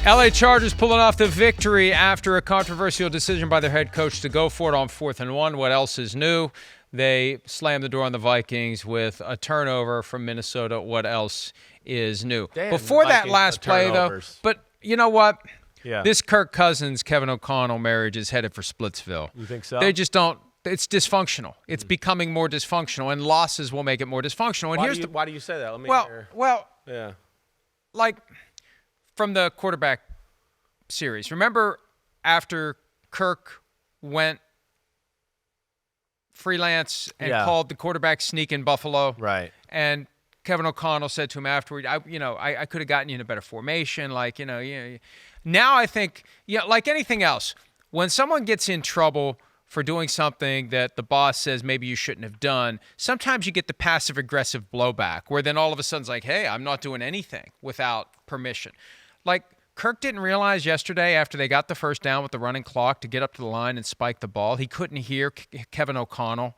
LA Chargers pulling off the victory after a controversial decision by their head coach to go for it on 4th and 1. What else is new? They slammed the door on the Vikings with a turnover from Minnesota. What else is new? Damn, before that last play, though, but you know what? Yeah. This Kirk Cousins, Kevin O'Connell marriage is headed for Splitsville. You think so? They just don't. It's dysfunctional. It's becoming more dysfunctional, and losses will make it more dysfunctional. And why do you say that? Let me hear. Well, yeah. like from the quarterback series. Remember after Kirk went freelance and called the quarterback sneak in Buffalo? Right. And Kevin O'Connell said to him afterward, I could have gotten you in a better formation. Now I think, like anything else, when someone gets in trouble for doing something that the boss says maybe you shouldn't have done, sometimes you get the passive-aggressive blowback where then all of a sudden it's like, hey, I'm not doing anything without permission. Like Kirk didn't realize yesterday after they got the first down with the running clock to get up to the line and spike the ball. He couldn't hear Kevin O'Connell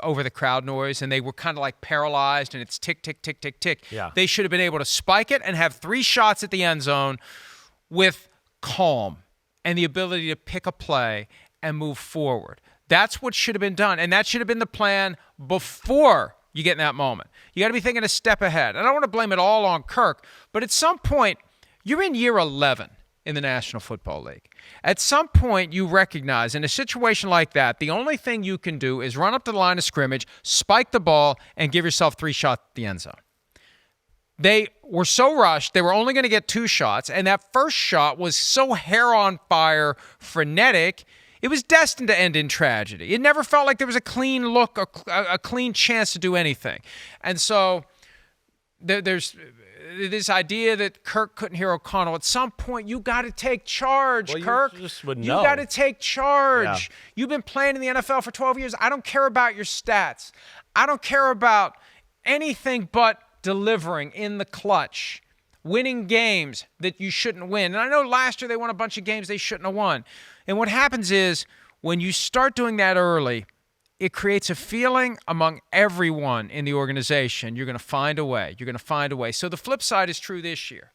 over the crowd noise, and they were kind of like paralyzed, and it's tick, tick, tick, tick, tick. Yeah. They should have been able to spike it and have 3 shots at the end zone with calm and the ability to pick a play and move forward. That's what should have been done, and that should have been the plan before you get in that moment. You got to be thinking a step ahead. I don't want to blame it all on Kirk, but at some point, you're in year 11 in the National Football League. At some point, you recognize in a situation like that, the only thing you can do is run up to the line of scrimmage, spike the ball, and give yourself 3 shots at the end zone. They were so rushed, they were only going to get 2 shots, and that first shot was so hair on fire, frenetic, it was destined to end in tragedy. It never felt like there was a clean look, a clean chance to do anything. And so there's this idea that Kirk couldn't hear O'Connell. At some point, you got to take charge, Kirk. You just would You know. got to take charge. Yeah. You've been playing in the NFL for 12 years. I don't care about your stats. I don't care about anything but delivering in the clutch, winning games that you shouldn't win. And I know last year they won a bunch of games they shouldn't have won. And what happens is when you start doing that early, it creates a feeling among everyone in the organization. You're going to find a way. You're going to find a way. So the flip side is true this year.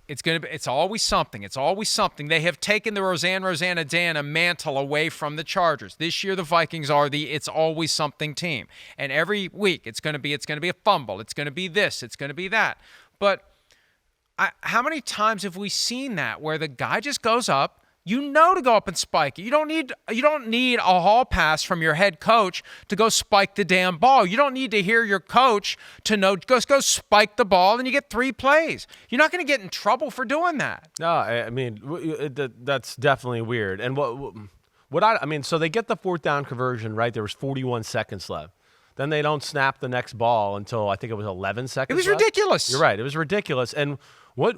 It's always something. It's always something. They have taken the Rosanna mantle away from the Chargers. This year the Vikings are the it's always something team. And every week it's going to be a fumble. It's going to be this. It's going to be that. But how many times have we seen that where the guy just goes up, to go up and spike it. You don't need a hall pass from your head coach to go spike the damn ball. You don't need to hear your coach to know go spike the ball and you get 3 plays. You're not going to get in trouble for doing that. No, I mean that's definitely weird. And so they get the 4th down conversion, right? There was 41 seconds left. Then they don't snap the next ball until I think it was 11 seconds. It was left. ridiculous. You're right. It was ridiculous. And what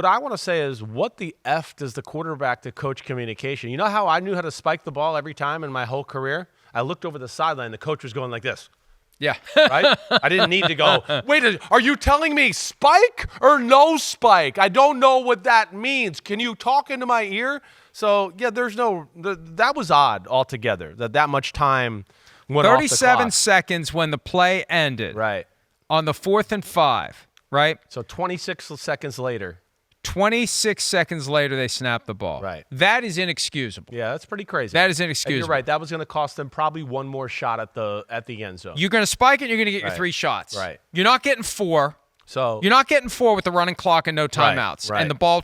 I want to say is, what the F does the quarterback to coach communication? You know how I knew how to spike the ball every time in my whole career? I looked over the sideline. The coach was going like this. Yeah. Right? I didn't need to go, wait, are you telling me spike or no spike? I don't know what that means. Can you talk into my ear? So, yeah, that was odd altogether, that much time went off the clock. 37 seconds when the play ended. Right. On the 4th and 5, right? So 26 seconds later. 26 seconds later, they snapped the ball. Right. That is inexcusable. Yeah, that's pretty crazy. That is inexcusable. And you're right. That was going to cost them probably one more shot at the end zone. You're going to spike it, you're going to get your 3 shots. Right. You're not getting 4. So you're not getting 4 with the running clock and no timeouts. Right. And the ball,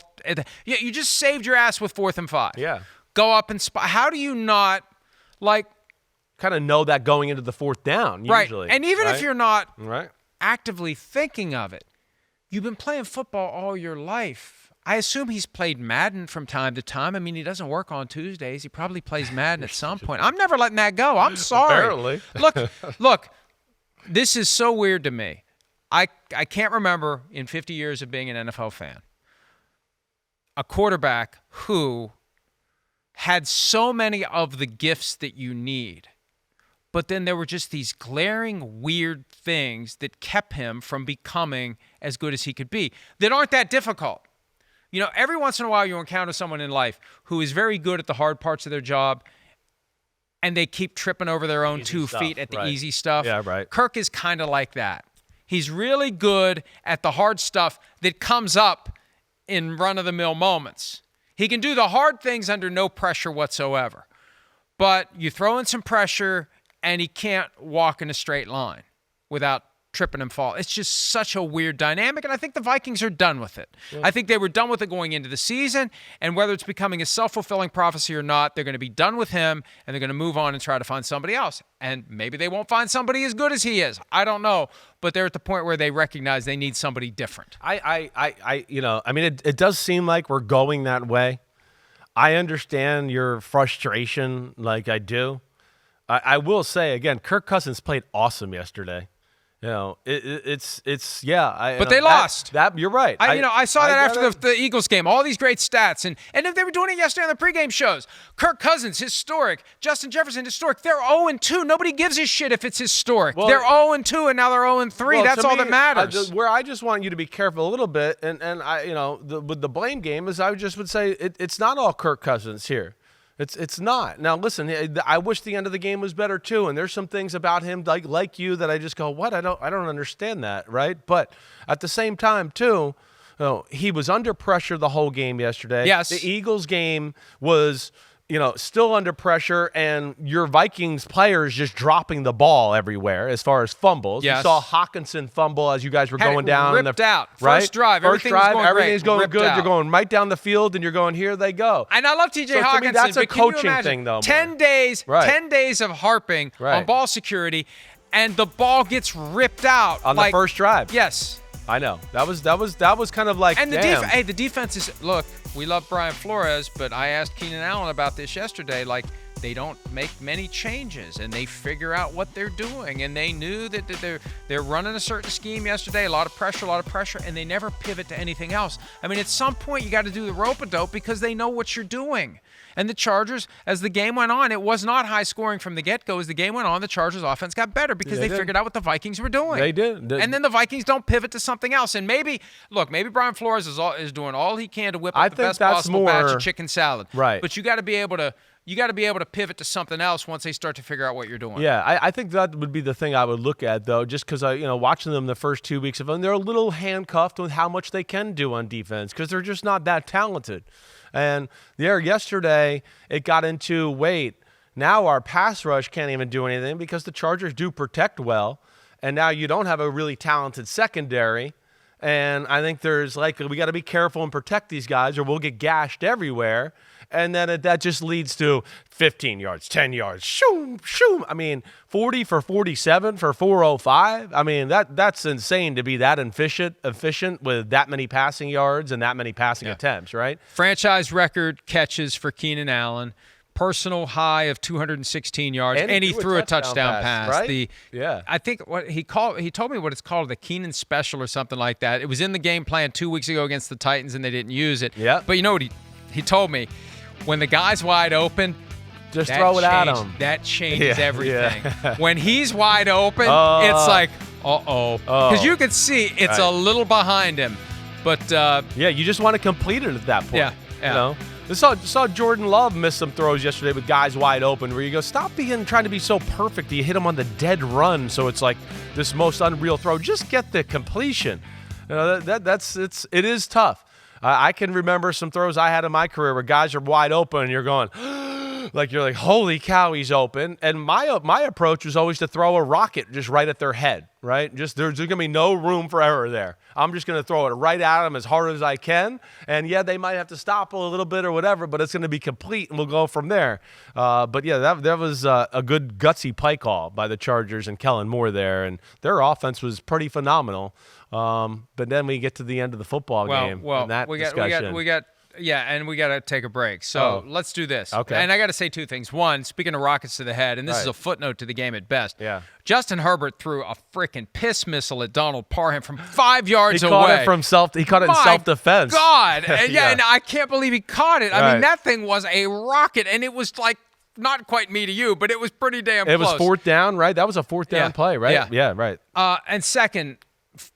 you just saved your ass with 4th and 5. Yeah. Go up and spike. How do you not, kind of know that going into the 4th down, usually. Right. And even if you're not right. actively thinking of it, you've been playing football all your life. I assume he's played Madden from time to time. I mean, he doesn't work on Tuesdays. He probably plays Madden at some point. I'm never letting that go. I'm sorry. Apparently. Look, this is so weird to me. I can't remember in 50 years of being an NFL fan a quarterback who had so many of the gifts that you need, but then there were just these glaring, weird things that kept him from becoming as good as he could be that aren't that difficult. Every once in a while you encounter someone in life who is very good at the hard parts of their job and they keep tripping over their own 2 feet at the easy stuff. Yeah, right. Kirk is kind of like that. He's really good at the hard stuff that comes up in run-of-the-mill moments. He can do the hard things under no pressure whatsoever. But you throw in some pressure, and he can't walk in a straight line without tripping and fall. It's just such a weird dynamic, and I think the Vikings are done with it. Yeah. I think they were done with it going into the season, and whether it's becoming a self-fulfilling prophecy or not, they're going to be done with him, and they're going to move on and try to find somebody else. And maybe they won't find somebody as good as he is. I don't know, but they're at the point where they recognize they need somebody different. It does seem like we're going that way. I understand your frustration, like I do. I will say, again, Kirk Cousins played awesome yesterday. But they lost. That you're right. I saw that after the Eagles game. All these great stats, and if they were doing it yesterday on the pregame shows. Kirk Cousins, historic. Justin Jefferson, historic. They're 0-2. Nobody gives a shit if it's historic. Well, they're 0-2, and now they're 0-3. That's all that matters. Where I just want you to be careful a little bit, and with the blame game is I just would say it's not all Kirk Cousins here. It's not. Now, listen, I wish the end of the game was better, too, and there's some things about him like you that I just go, what? I don't understand that, right? But at the same time, too, he was under pressure the whole game yesterday. Yes. The Eagles game was still under pressure, and your Vikings players just dropping the ball everywhere as far as fumbles. Yes. You saw Hawkinson fumble as you guys were going down. Ripped out. Right? First drive. Everything's going good. Out. You're going right down the field, and you're going, here they go. And I love T.J. Hawkinson. To me, that's a coaching imagine, thing, though. 10 days of harping on ball security, and the ball gets ripped out. On the first drive. Yes. I know. That was kind of like, and damn. The defense is, look, we love Brian Flores, but I asked Keenan Allen about this yesterday. Like, they don't make many changes, and they figure out what they're doing. And they knew that they're running a certain scheme yesterday, a lot of pressure, and they never pivot to anything else. I mean, at some point, you got to do the rope-a-dope because they know what you're doing. And the Chargers, as the game went on, it was not high scoring from the get-go. As the game went on, the Chargers' offense got better because they figured out what the Vikings were doing. They did. And then the Vikings don't pivot to something else. And maybe Brian Flores is doing all he can to whip up the best possible batch of chicken salad. Right. But you got to be able to pivot to something else once they start to figure out what you're doing. Yeah, I think that would be the thing I would look at, though, just because watching them the first 2 weeks of them, they're a little handcuffed with how much they can do on defense because they're just not that talented. And yesterday, it got into, now our pass rush can't even do anything because the Chargers do protect well, and now you don't have a really talented secondary. And I think there's we got to be careful and protect these guys or we'll get gashed everywhere. And then that just leads to 15 yards, 10 yards, shoom, shoom. I mean, 40 for 47 for 405. I mean, that's insane to be that efficient with that many passing yards and that many passing attempts, right? Franchise record catches for Keenan Allen. Personal high of 216 yards, and he threw a touchdown pass. Right? I think what he told me what it's called, the Keenan Special or something like that. It was in the game plan 2 weeks ago against the Titans, and they didn't use it. Yeah. But you know what he told me? When the guy's wide open, just throw it at him. That changes everything. Yeah. When he's wide open, it's like, because you can see it's a little behind him. But you just want to complete it at that point. Yeah. You know? I saw Jordan Love miss some throws yesterday with guys wide open where you go, stop trying to be so perfect that you hit him on the dead run so it's like this most unreal throw. Just get the completion. It is tough. I can remember some throws I had in my career where guys are wide open and you're going, you're like, holy cow, he's open. And my approach was always to throw a rocket just right at their head, right? Just there's going to be no room for error there. I'm just going to throw it right at them as hard as I can. And they might have to stop a little bit or whatever, but it's going to be complete and we'll go from there. That was a good gutsy play call by the Chargers and Kellen Moore there. And their offense was pretty phenomenal. But then we get to the end of the football game. Well, we got and we got to take a break. So let's do this. Okay. And I got to say two things. One, speaking of rockets to the head, and this is a footnote to the game at best. Yeah. Justin Herbert threw a freaking piss missile at Donald Parham from 5 yards away. He caught it in self-defense. God. And and I can't believe he caught it. I mean, that thing was a rocket, and it was like not quite me to you, but it was pretty damn close. It was fourth down, right? That was a fourth down play, right? Yeah, right. And second,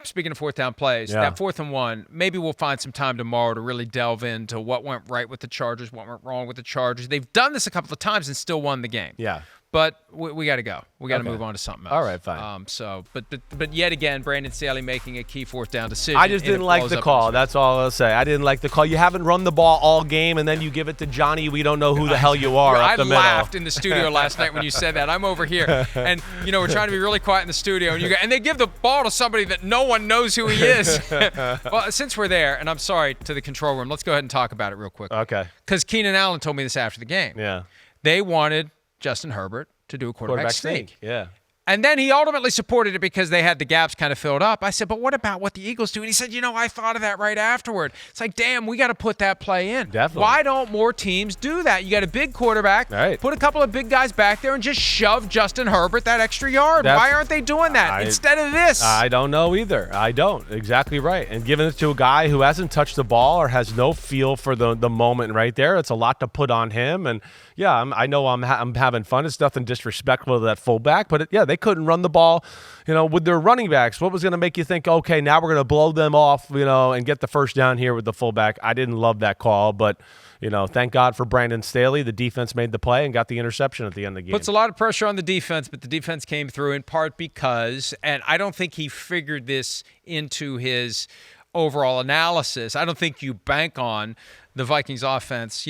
speaking of fourth down plays, that 4th and 1, maybe we'll find some time tomorrow to really delve into what went right with the Chargers, what went wrong with the Chargers. They've done this a couple of times and still won the game. Yeah. But we got to go. We got to Okay. move on to something else. All right, fine. But yet again, Brandon Staley making a key fourth down decision. I just and it didn't like blows the up call. his- That's all I'll say. I didn't like the call. You haven't run the ball all game, and then you give it to Johnny. We don't know who the hell you are I up the middle. laughed in the studio last night when you said that. I'm over here, and we're trying to be really quiet in the studio, and they give the ball to somebody that no one knows who he is. Well, since we're there, and I'm sorry to the control room, let's go ahead and talk about it real quick. Okay. Because Keenan Allen told me this after the game. Yeah. They wanted Justin Herbert to do a quarterback sneak. Yeah. And then he ultimately supported it because they had the gaps kind of filled up. I said, but what about what the Eagles do? And he said, I thought of that right afterward. It's like, damn, we got to put that play in. Definitely. Why don't more teams do that? You got a big quarterback, Right. put a couple of big guys back there and just shove Justin Herbert that extra yard. Why aren't they doing that instead of this? I don't know either. I don't. Exactly right. And giving it to a guy who hasn't touched the ball or has no feel for the moment right there, it's a lot to put on him. And yeah, I know I'm having fun. It's nothing disrespectful to that fullback, but they couldn't run the ball, with their running backs. What was going to make you think, okay, now we're going to blow them off, and get the first down here with the fullback? I didn't love that call, but thank God for Brandon Staley. The defense made the play and got the interception at the end of the game. Puts a lot of pressure on the defense, but the defense came through in part because, and I don't think he figured this into his overall analysis. I don't think you bank on the Vikings offense,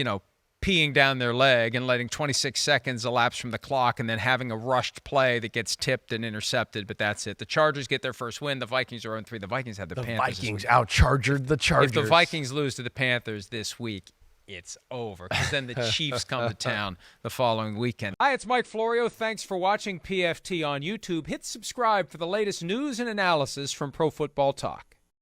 peeing down their leg and letting 26 seconds elapse from the clock and then having a rushed play that gets tipped and intercepted, but that's it. The Chargers get their first win. The Vikings are 0-3. The Vikings have the Panthers. Vikings out-chargered the Chargers. If the Vikings lose to the Panthers this week, it's over, because then the Chiefs come to town the following weekend. Hi, it's Mike Florio. Thanks for watching PFT on YouTube. Hit subscribe for the latest news and analysis from Pro Football Talk.